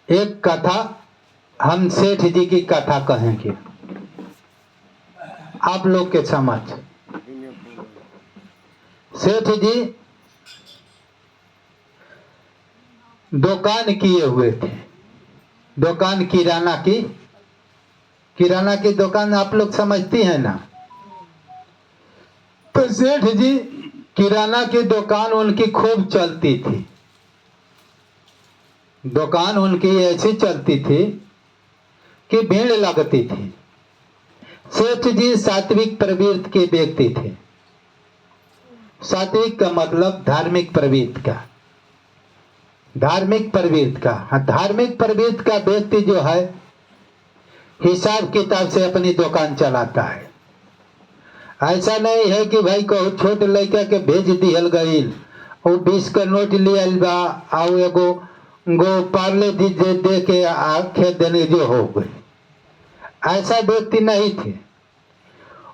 एक कथा हम सेठ जी की कथा कहेंगे आप लोग के समझ। सेठ जी दुकान किए हुए थे, दुकान किराना की दुकान आप लोग समझती हैं ना। तो सेठ जी किराना की दुकान उनकी खूब चलती थी, दुकान उनकी ऐसी चलती थी कि भीड़ लगती थी। सेठ जी सात्विक प्रवृत्ति के व्यक्ति थे। सात्विक का मतलब धार्मिक प्रवृत्ति का, धार्मिक प्रवृत्ति का। धार्मिक प्रवृत्ति का व्यक्ति जो है हिसाब किताब से अपनी दुकान चलाता है। ऐसा नहीं है कि भाई को छोट लड़का के भेज दिहल गईल, वो 20 का नोट लिया बा आओ एगो गो पार्ले दे के आखे देने जो हो गए, ऐसा व्यक्ति नहीं थे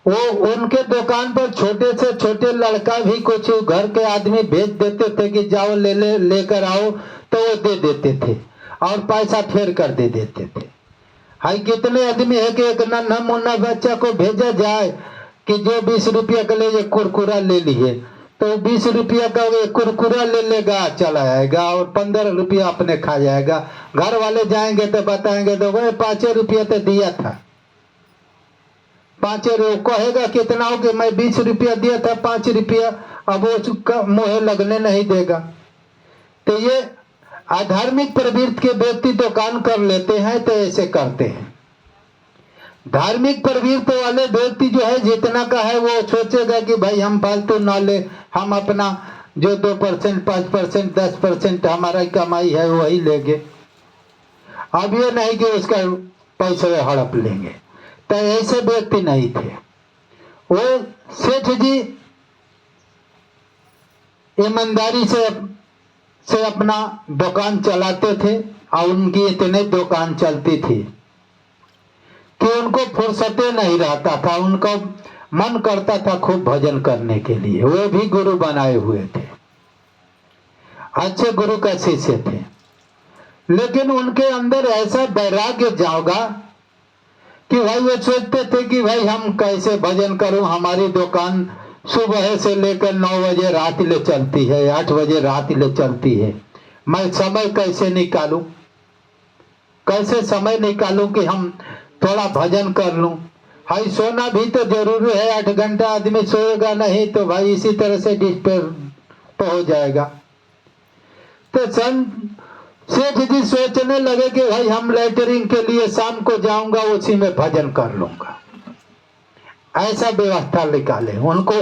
वो। उनके दुकान पर छोटे से छोटे लड़का भी कुछ घर के आदमी भेज देते थे कि जाओ लेकर आओ, तो वो दे देते थे और पैसा फेर कर दे देते थे। हाई कितने आदमी है कि एक नन्हा मुन्ना बच्चा को भेजा जाए कि जो 20 रुपया का ले कुरकुरा ले लिए, तो 20 रुपया का कुरकुरा ले लेगा चला आएगा और 15 रुपया अपने खा जाएगा। घर वाले जाएंगे तो बताएंगे तो वह 5 रुपया तो दिया था, 5 कहेगा कितना हो कि मैं 20 रुपया दिया था 5 रुपया, अब वो मुँह लगने नहीं देगा। तो ये अधार्मिक प्रवृत्ति के व्यक्ति दुकान कर लेते हैं तो ऐसे करते हैं। धार्मिक प्रवृत्ति वाले व्यक्ति जो है जितना का है वो सोचेगा कि भाई हम फालतू ना ले, हम अपना जो 2% 5% 10% हमारा कमाई है वही लेंगे। अब ये नहीं कि उसका पैसे हड़प लेंगे, तो ऐसे व्यक्ति नहीं थे वो। सेठ जी ईमानदारी से अपना दुकान चलाते थे और उनकी इतने दुकान चलती थी कि उनको फुर्सते नहीं रहता था। उनका मन करता था खूब भजन करने के लिए। वो भी गुरु बनाए हुए थे, अच्छे गुरु का शिष्य थे, लेकिन उनके अंदर ऐसा वैराग्य जागा कि भाई वो सोचते थे कि भाई हम कैसे भजन करूं, हमारी दुकान सुबह से लेकर 9 बजे रात ले चलती है, 8 बजे रात ले चलती है। मैं समय कैसे निकालूं, कैसे समय निकालूं कि हम थोड़ा भजन कर लूं। हाई सोना भी तो जरूरी है, 8 घंटा आदमी सोएगा नहीं तो भाई इसी तरह से डिस्टर्ब हो जाएगा। तो सेठ जी सोचने लगे कि भाई हम लेटरिंग के लिए शाम को जाऊंगा, उसी में भजन कर लूंगा। ऐसा व्यवस्था निकाले उनको,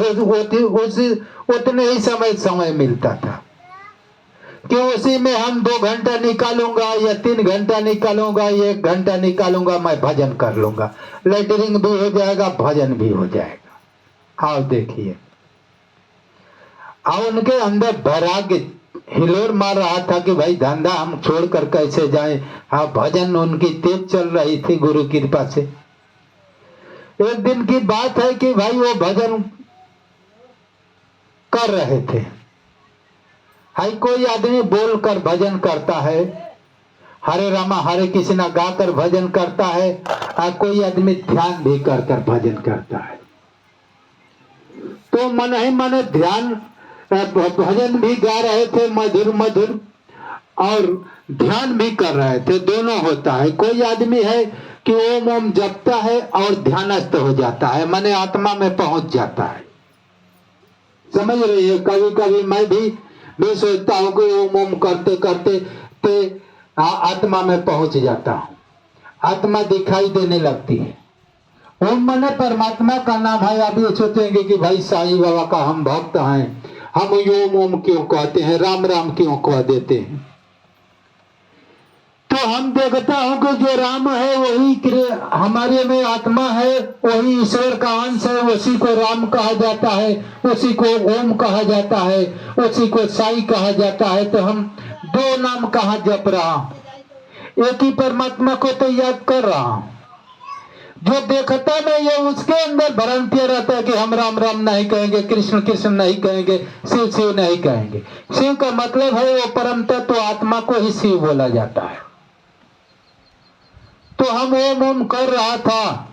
उतने ही समय मिलता था कि उसी में हम 2 घंटा निकालूंगा या 3 घंटा निकालूंगा या 1 घंटा निकालूंगा, मैं भजन कर लूंगा। लेटरिंग भी हो जाएगा, भजन भी हो जाएगा। आओ देखिए, और उनके अंदर वैराग्य हिलोर मार रहा था कि भाई धंधा हम छोड़कर कैसे जाएं। हाँ, भजन उनकी तेज चल रही थी गुरु कृपा से। एक दिन की बात है कि भाई वो भजन कर रहे थे। हाई कोई आदमी बोलकर भजन करता है, हरे रामा हरे कृष्णा गाकर भजन करता है, और कोई आदमी ध्यान भी कर भजन करता है। तो मन ही मन ध्यान भजन भी गा रहे थे मधुर मधुर, और ध्यान भी कर रहे थे, दोनों होता है। कोई आदमी है कि ओम ओम जपता है और ध्यानस्थ हो जाता है, माने आत्मा में पहुंच जाता है। समझ रही है? कभी कभी मैं भी सोचता हूँ कि ओम ओम करते करते आत्मा में पहुंच जाता हूँ, आत्मा दिखाई देने लगती है। ओम माने परमात्मा का नाम है। आप ये सोचेंगे कि भाई साईं बाबा का हम भक्त हैं, हम ओम ओम क्यों कहते हैं, राम राम क्यों कह देते हैं। तो हम देखता हूं कि जो राम है वही हमारे में आत्मा है, वही ईश्वर का अंश है, उसी को राम कहा जाता है, उसी को ओम कहा जाता है, उसी को साई कहा जाता है। तो हम 2 नाम कहाँ जप रहा हूं, एक ही परमात्मा को तो याद कर रहा हूं। जो देखता नहीं है उसके अंदर भ्रांति रहता है कि हम राम राम नहीं कहेंगे, कृष्ण कृष्ण नहीं कहेंगे, शिव शिव नहीं कहेंगे। शिव का मतलब है वो परम तत्व आत्मा को ही शिव बोला जाता है। तो हम ओम ओम कर रहा था,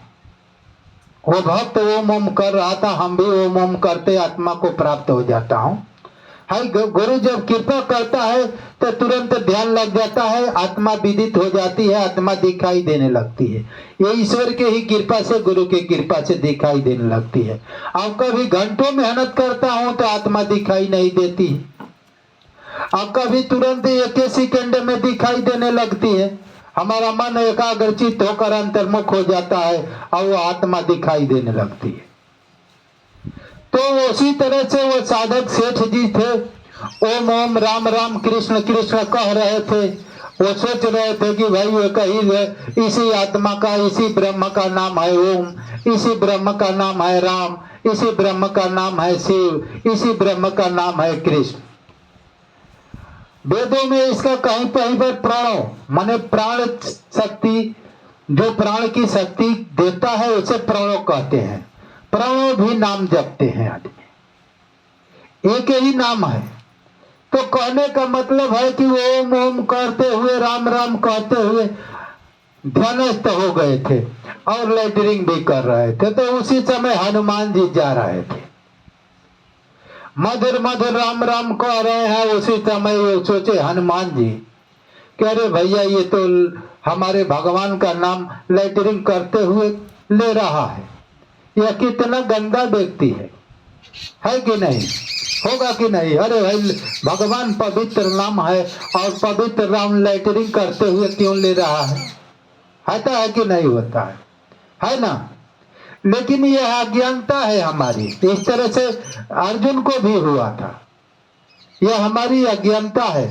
वो भक्त ओम ओम कर रहा था, हम भी ओम ओम करते आत्मा को प्राप्त हो जाता हूँ। हाय गुरु जब कृपा करता है तो तुरंत ध्यान लग जाता है, आत्मा विदित हो जाती है, आत्मा दिखाई देने लगती है। ये ईश्वर के ही कृपा से, गुरु के कृपा से दिखाई देने लगती है। अब कभी घंटों मेहनत करता हूँ तो आत्मा दिखाई नहीं देती है, अब कभी तुरंत एक सेकंड में दिखाई देने लगती है। हमारा मन एकाग्रचित होकर अंतर्मुख हो जाता है और वो आत्मा दिखाई देने लगती है। तो उसी तरह से वो साधक सेठ जी थे, ओम ओम राम राम कृष्ण कृष्ण कह रहे थे। वो सोच रहे थे कि भाई वो कहीं इसी आत्मा का, इसी ब्रह्म का नाम है ओम, इसी ब्रह्म का नाम है राम, इसी ब्रह्म का नाम है शिव, इसी ब्रह्म का नाम है कृष्ण। वेदों में इसका कहीं कहीं पर प्राणो माने प्राण शक्ति, जो प्राण की शक्ति देता है उसे प्राणो कहते हैं। प्राणो भी नाम जपते हैं आदमी, एक ही नाम है। तो कहने का मतलब है कि वो ओम ओम करते हुए, राम राम कहते हुए ध्यानस्थ हो गए थे और लेटरिंग भी कर रहे थे। तो उसी समय हनुमान जी जा रहे थे, मधुर मधुर राम राम कह रहे हैं। उसी समय वो सोचे हनुमान जी कि अरे भैया ये तो हमारे भगवान का नाम लेटरिंग करते हुए ले रहा है, यह कितना गंदा व्यक्ति है कि नहीं? होगा कि नहीं? अरे भाई भगवान पवित्र नाम है और पवित्र नाम लेटरिंग करते हुए क्यों ले रहा है? होता है कि नहीं होता है ना? लेकिन यह अज्ञानता है हमारी। इस तरह से अर्जुन को भी हुआ था, यह हमारी अज्ञानता है।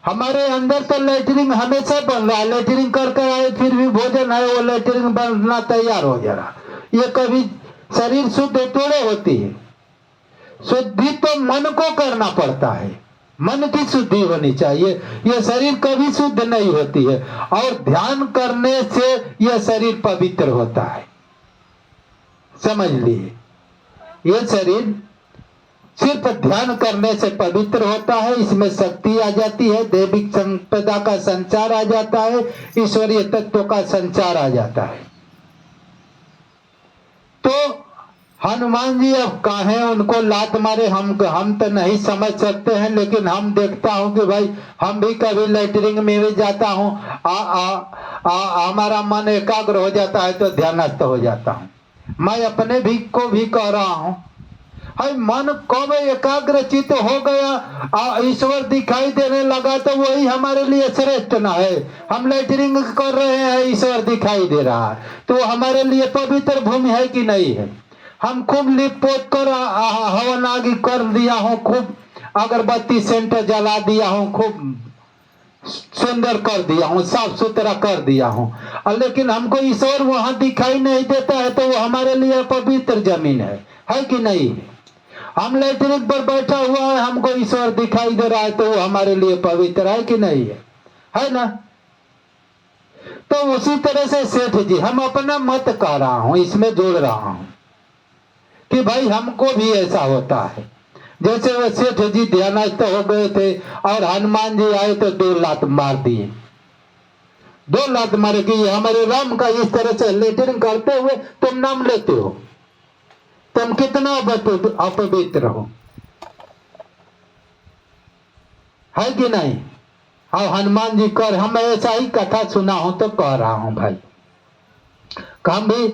हमारे अंदर तो लेटरिंग हमेशा बन रहा है, लेटरिंग करके आए फिर भी भोजन है वो लेटरिंग बनना तैयार हो जा रहा। ये कभी शरीर शुद्ध थोड़े होती है, शुद्धि तो मन को करना पड़ता है, मन की शुद्धि होनी चाहिए। यह शरीर कभी शुद्ध नहीं होती है और ध्यान करने से यह शरीर पवित्र होता है, समझ लिए। यह शरीर सिर्फ ध्यान करने से पवित्र होता है, इसमें शक्ति आ जाती है, दैविक संपदा का संचार आ जाता है, ईश्वरीय तत्व का संचार आ जाता है। तो हनुमान जी अब कहें उनको लात मारे, हम तो नहीं समझ सकते हैं, लेकिन हम देखता हूं कि भाई हम भी कभी लेटरिंग में भी जाता हूं, हमारा मन एकाग्र हो जाता है तो ध्यानस्थ हो जाता हूं। मैं अपने भी को भी कह रहा हूं, भाई मन कब एकाग्रचित हो गया, ईश्वर दिखाई देने लगा तो वही हमारे लिए श्रेष्ठ न है। हम लेटरिंग कर रहे हैं, ईश्वर दिखाई दे रहा है, तो हमारे लिए पवित्र भूमि है कि नहीं है? हम खूब लिप पोत कर हवन आदि कर दिया हूँ, खूब अगरबत्ती सेंट जला दिया हूँ, खूब सुंदर कर दिया हूँ, साफ सुथरा कर दिया हूँ, लेकिन हमको ईश्वर वहां दिखाई नहीं देता है तो वो हमारे लिए पवित्र जमीन है कि नहीं? हम लेटरिन पर बैठा हुआ है, हमको ईश्वर दिखाई दे रहा है तो वो हमारे लिए पवित्र है कि नहीं है ना? तो उसी तरह से सेठ जी, हम अपना मत कह रहा हूं, इसमें जोड़ रहा हूं कि भाई हमको भी ऐसा होता है। जैसे वो सेठ जी ध्यानस्थ हो गए थे और हनुमान जी आए तो 2 लात मार दिए, 2 लात मारे कि हमारे राम का इस तरह से लेटरिन करते हुए तुम नाम लेते हो, तुम कितना अपवित्र हो, है कि नहीं? और हनुमान जी कर, हम ऐसा ही कथा सुना हो तो कह रहा हूं भाई, हम भी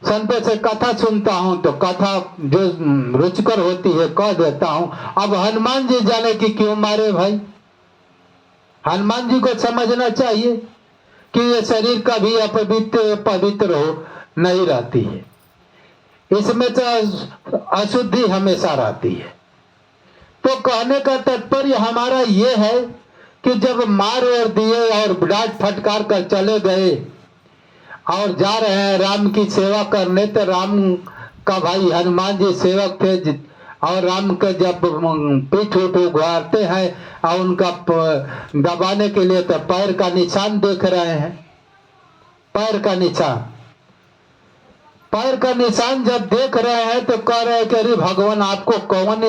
संतों से कथा सुनता हूं तो कथा जो रुचिकर होती है कह देता हूं। अब हनुमान जी जाने की क्यों मारे भाई? हनुमान जी को समझना चाहिए कि ये शरीर का भी अपवित्र पवित्र हो नहीं रहती है, इसमें तो अशुद्धि हमेशा रहती है। तो कहने का तात्पर्य हमारा ये है कि जब मार और दिए और डांट फटकार कर चले गए और जा रहे हैं राम की सेवा करने, तो राम का भाई हनुमान जी सेवक थे और राम के जब पीठ उठ उघाड़ते हैं और उनका दबाने के लिए तो पैर का निशान देख रहे हैं, पैर का निशान, पैर का निशान जब देख रहे हैं तो कह रहे हैं कि अरे भगवान आपको कौन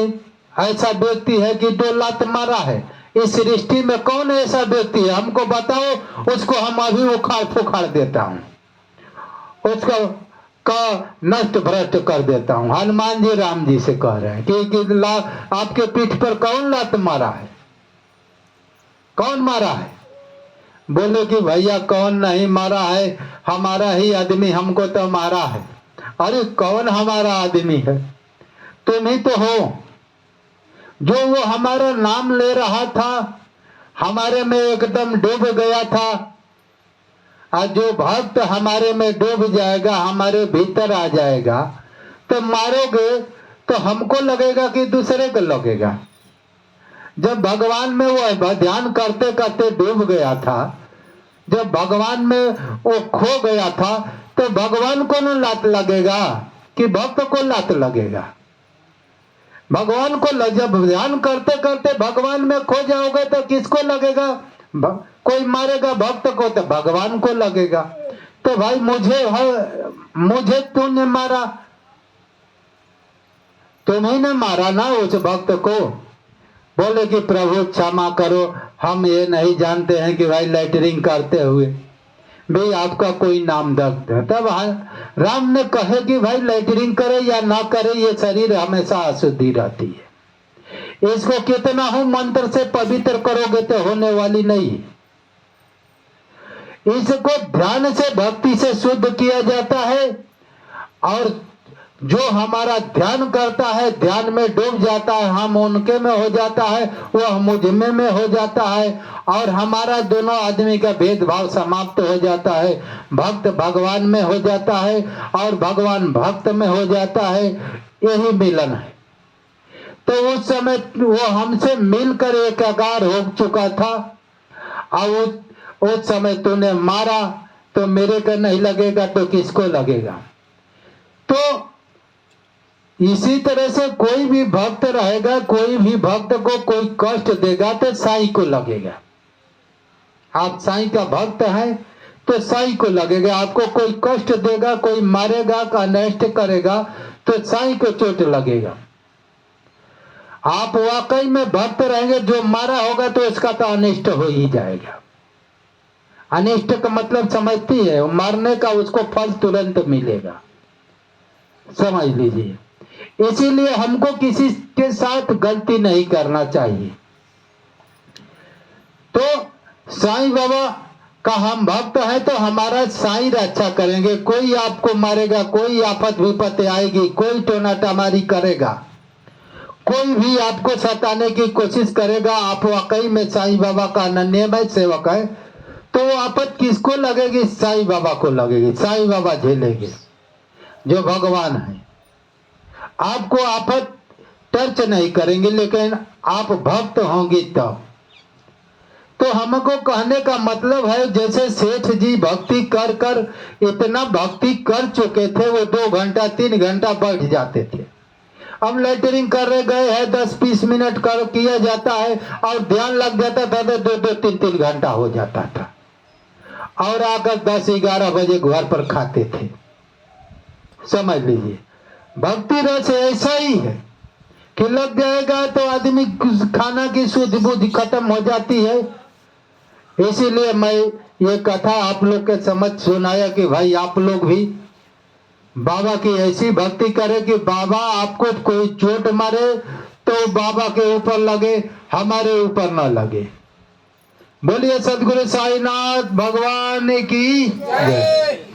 ऐसा व्यक्ति है कि 2 लात मारा है, इस सृष्टि में कौन ऐसा व्यक्ति है, हमको बताओ, उसको हम अभी उखाड़ फुखाड़ देता हूँ, उसको का नष्ट भ्रष्ट कर देता हूँ। हनुमान जी राम जी से कह रहे हैं कि आपके पीठ पर कौन लात मारा है, कौन मारा है? बोले कि भैया कौन नहीं मारा है, हमारा ही आदमी हमको तो मारा है। अरे कौन हमारा आदमी है? तुम ही तो हो। जो वो हमारा नाम ले रहा था, हमारे में एकदम डूब गया था, और जो भक्त हमारे में डूब जाएगा, हमारे भीतर आ जाएगा, तो मारोगे तो हमको लगेगा कि दूसरे को लगेगा। जब भगवान में वो ध्यान करते करते डूब गया था, जब भगवान में वो खो गया था, तो भगवान को न लात लगेगा कि भक्त को लात लगेगा? भगवान को जब ध्यान करते करते भगवान में खो जाओगे तो किसको लगेगा? कोई मारेगा भक्त को तो भगवान को लगेगा। तो भाई मुझे तूने मारा, तुम्ही ने मारा ना उस भक्त को। बोले कि प्रभु क्षमा करो, हम ये नहीं जानते हैं कि भाई लेटरिंग करते हुए भी आपका कोई नाम दर्द है। तब राम ने कहे कि भाई लेटरिंग करे या ना करे, ये शरीर हमेशा अशुद्धि रहती है, इसको कितना हो मंत्र से पवित्र करोगे तो होने वाली नहीं। इसको ध्यान से भक्ति से शुद्ध किया जाता है, और जो हमारा ध्यान करता है, ध्यान में डूब जाता है, हम उनके में हो जाता है, वह मुझ में हो जाता है, और हमारा दोनों आदमी का भेदभाव समाप्त हो जाता है। भक्त भगवान में हो जाता है और भगवान भक्त में हो जाता है, यही मिलन है। तो उस समय वो हमसे मिलकर एकाकार हो चुका था, और उस समय तूने मारा तो मेरे को नहीं लगेगा तो किसको लगेगा? तो इसी तरह से कोई भी भक्त रहेगा, कोई भी भक्त को कोई कष्ट देगा तो साईं को लगेगा। आप साईं का भक्त हैं तो साईं को लगेगा। आपको कोई कष्ट देगा, कोई मारेगा, का नष्ट करेगा तो साईं को चोट लगेगा। आप वाकई में भक्त रहेंगे, जो मारा होगा तो उसका तो अनिष्ट हो ही जाएगा। अनिष्ट का मतलब समझती है, मारने का उसको फल तुरंत मिलेगा, समझ लीजिए। इसीलिए हमको किसी के साथ गलती नहीं करना चाहिए। तो साईं बाबा का हम भक्त है तो हमारा साईं रक्षा करेंगे। कोई आपको मारेगा, कोई आफत विपत्ति आएगी, कोई टोना टमारी करेगा, कोई भी आपको सताने की कोशिश करेगा, आप वाकई में साईं बाबा का अनन्यमय सेवक है, तो वो आफत किसको लगेगी? साईं बाबा को लगेगी। साईं बाबा झेलेंगे, जो भगवान है। आपको आफत टच नहीं करेंगे, लेकिन आप भक्त होंगे तब। तो हमको कहने का मतलब है, जैसे सेठ जी भक्ति कर कर इतना भक्ति कर चुके थे, वो 2 घंटा 3 घंटा बैठ जाते थे। अब लेटरिंग कर रहे गए हैं, 10-20 मिनट कर किया जाता है और ध्यान लग जाता था तो 2-2 3-3 घंटा हो जाता था, और आकर 10-11 बजे घर पर खाते थे। समझ लीजिए, भक्ति रस ऐसा ही है कि लग जाएगा तो आदमी खाना की शुद्ध बुद्धि खत्म हो जाती है। इसीलिए मैं ये कथा आप लोग के समझ सुनाया कि भाई आप लोग भी बाबा की ऐसी भक्ति करें कि बाबा आपको कोई चोट मारे तो बाबा के ऊपर लगे, हमारे ऊपर न लगे। बोलिए सदगुरु साईनाथ भगवान की जय।